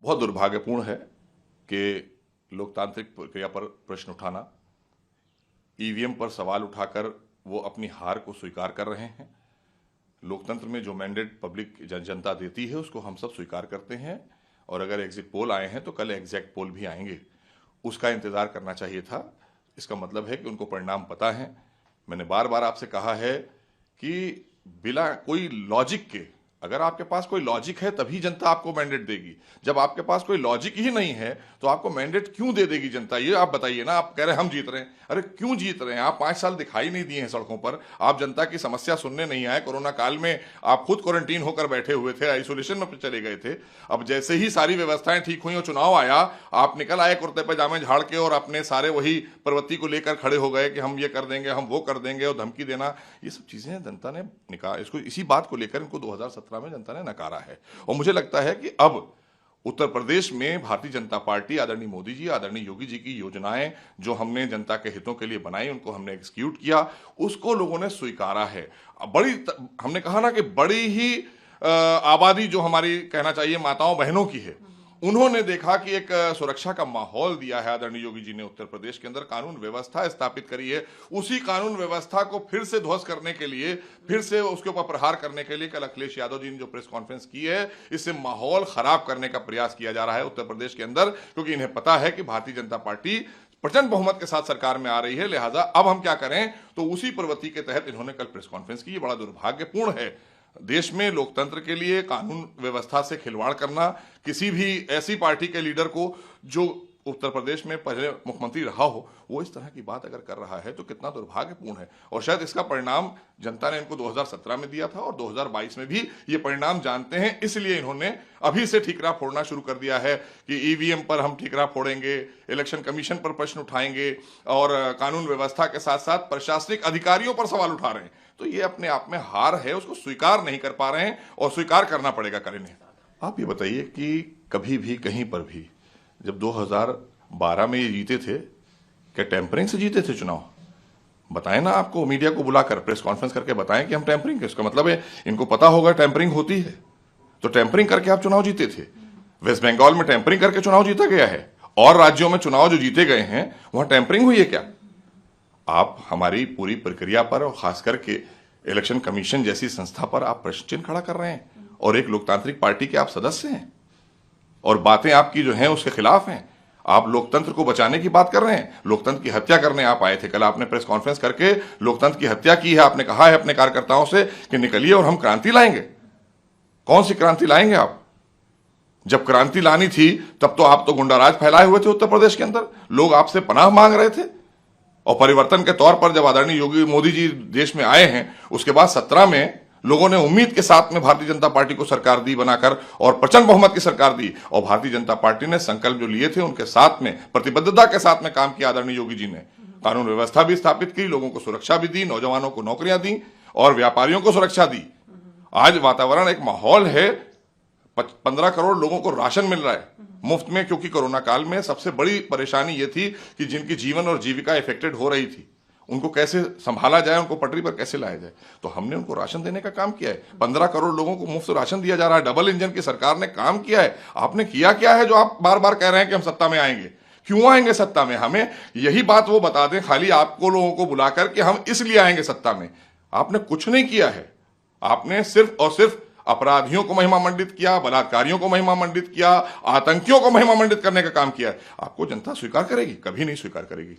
बहुत दुर्भाग्यपूर्ण है कि लोकतांत्रिक प्रक्रिया पर प्रश्न उठाना, ईवीएम पर सवाल उठाकर वो अपनी हार को स्वीकार कर रहे हैं। लोकतंत्र में जो मैंडेट पब्लिक जनता देती है उसको हम सब स्वीकार करते हैं, और अगर एग्जिट पोल आए हैं तो कल एग्जैक्ट पोल भी आएंगे, उसका इंतजार करना चाहिए था। इसका मतलब है कि उनको परिणाम पता है। मैंने बार बार आपसे कहा है कि बिना कोई लॉजिक के, अगर आपके पास कोई लॉजिक है तभी जनता आपको मैंडेट देगी। जब आपके पास कोई लॉजिक ही नहीं है तो आपको मैंडेट क्यों दे देगी जनता? ये आप बताइए ना। आप कह रहे हैं हम जीत रहे हैं, अरे क्यों जीत रहे हैं? आप 5 साल दिखाई नहीं दिए हैं सड़कों पर, आप जनता की समस्या सुनने नहीं आए। कोरोना काल में आप खुद क्वारंटीन होकर बैठे हुए थे, आइसोलेशन में चले गए थे। अब जैसे ही सारी व्यवस्थाएं ठीक हुई और चुनाव आया, आप निकल आए कुर्ते पैजामे झाड़ के और अपने सारे वही प्रवृत्ति को लेकर खड़े हो गए कि हम ये कर देंगे, हम वो कर देंगे, और धमकी देना, ये सब चीजें जनता ने निकाल, इसको इसी बात को लेकर इनको 2017 में जनता ने नकारा है। और मुझे लगता है कि अब उत्तर प्रदेश में भारतीय जनता पार्टी, आदरणीय मोदी जी, आदरणीय योगी जी की योजनाएं जो हमने जनता के हितों के लिए बनाई, उनको हमने एग्जीक्यूट किया, उसको लोगों ने स्वीकारा है। हमने कहा ना कि बड़ी ही आबादी जो हमारी, कहना चाहिए, माताओं बहनों की है, उन्होंने देखा कि एक सुरक्षा का माहौल दिया है आदरणीय योगी जी ने उत्तर प्रदेश के अंदर, कानून व्यवस्था स्थापित करी है। उसी कानून व्यवस्था को फिर से ध्वस्त करने के लिए, फिर से उसके ऊपर प्रहार करने के लिए कल अखिलेश यादव जी ने जो प्रेस कॉन्फ्रेंस की है, इससे माहौल खराब करने का प्रयास किया जा रहा है उत्तर प्रदेश के अंदर, क्योंकि इन्हें पता है कि भारतीय जनता पार्टी प्रचंड बहुमत के साथ सरकार में आ रही है। लिहाजा अब हम क्या करें, तो उसी प्रवृत्ति के तहत इन्होंने कल प्रेस कॉन्फ्रेंस की। बड़ा दुर्भाग्यपूर्ण है देश में लोकतंत्र के लिए कानून व्यवस्था से खिलवाड़ करना। किसी भी ऐसी पार्टी के लीडर को जो उत्तर प्रदेश में पहले मुख्यमंत्री रहा हो, वो इस तरह की बात अगर कर रहा है तो कितना दुर्भाग्यपूर्ण है। और शायद इसका परिणाम जनता ने इनको 2017 में दिया था और 2022 में भी ये परिणाम जानते हैं, इसलिए इन्होंने अभी से ठीकरा फोड़ना शुरू कर दिया है कि ईवीएम पर हम ठीकरा फोड़ेंगे, इलेक्शन कमीशन पर प्रश्न उठाएंगे, और कानून व्यवस्था के साथ साथ प्रशासनिक अधिकारियों पर सवाल उठा रहे हैं। तो ये अपने आप में हार है, उसको स्वीकार नहीं कर पा रहे हैं, और स्वीकार करना पड़ेगा कल इन्हें। आप ये बताइए कि कभी भी कहीं पर भी जब 2012 में ये जीते थे, क्या टेम्परिंग से जीते थे चुनाव? बताएं ना, आपको मीडिया को बुलाकर प्रेस कॉन्फ्रेंस करके बताएं कि हम टेम्परिंग के, इसका मतलब है इनको पता होगा टेम्परिंग होती है। तो टेम्परिंग करके आप चुनाव जीते थे। वेस्ट बंगाल में टेम्परिंग करके चुनाव जीता गया है, और राज्यों में चुनाव जो जीते गए हैं वहां टेम्परिंग हुई है क्या? आप हमारी पूरी प्रक्रिया पर, और खास करके इलेक्शन कमीशन जैसी संस्था पर आप प्रश्न चिन्ह खड़ा कर रहे हैं, और एक लोकतांत्रिक पार्टी के आप सदस्य हैं, और बातें आपकी जो हैं उसके खिलाफ हैं। आप लोकतंत्र को बचाने की बात कर रहे हैं, लोकतंत्र की हत्या करने आप आए थे। कल आपने प्रेस कॉन्फ्रेंस करके लोकतंत्र की हत्या की है। आपने कहा है अपने कार्यकर्ताओं से कि निकलिए और हम क्रांति लाएंगे। कौन सी क्रांति लाएंगे आप? जब क्रांति लानी थी तब तो आप तो गुंडाराज फैलाए हुए थे उत्तर प्रदेश के अंदर, लोग आपसे पनाह मांग रहे थे। और परिवर्तन के तौर पर जब आदरणीय योगी मोदी जी देश में आए हैं, उसके बाद 17 में लोगों ने उम्मीद के साथ में भारतीय जनता पार्टी को सरकार दी बनाकर, और प्रचंड बहुमत की सरकार दी, और भारतीय जनता पार्टी ने संकल्प जो लिए थे उनके साथ में, प्रतिबद्धता के साथ में काम किया। आदरणीय योगी जी ने कानून व्यवस्था भी स्थापित की, लोगों को सुरक्षा भी दी, नौजवानों को नौकरियां दी, और व्यापारियों को सुरक्षा दी। आज वातावरण, एक माहौल है, 15 करोड़ लोगों को राशन मिल रहा है मुफ्त में, क्योंकि कोरोना काल में सबसे बड़ी परेशानी यह थी कि जिनकी जीवन और जीविका इफेक्टेड हो रही थी, उनको कैसे संभाला जाए, उनको पटरी पर कैसे लाया जाए। तो हमने उनको राशन देने का काम किया है। 15 करोड़ लोगों को मुफ्त राशन दिया जा रहा है। डबल इंजन की सरकार ने काम किया है। आपने किया क्या है जो आप बार बार कह रहे हैं कि हम सत्ता में आएंगे? क्यों आएंगे सत्ता में? हमें यही बात वो बता दें, खाली आपको लोगों को बुलाकर कि हम इसलिए आएंगे सत्ता में। आपने कुछ नहीं किया है। आपने सिर्फ और सिर्फ अपराधियों को महिमा मंडित किया, बलात्कारियों को महिमा मंडित किया, आतंकियों को महिमा मंडित करने का काम किया है। आपको जनता स्वीकार करेगी? कभी नहीं स्वीकार करेगी।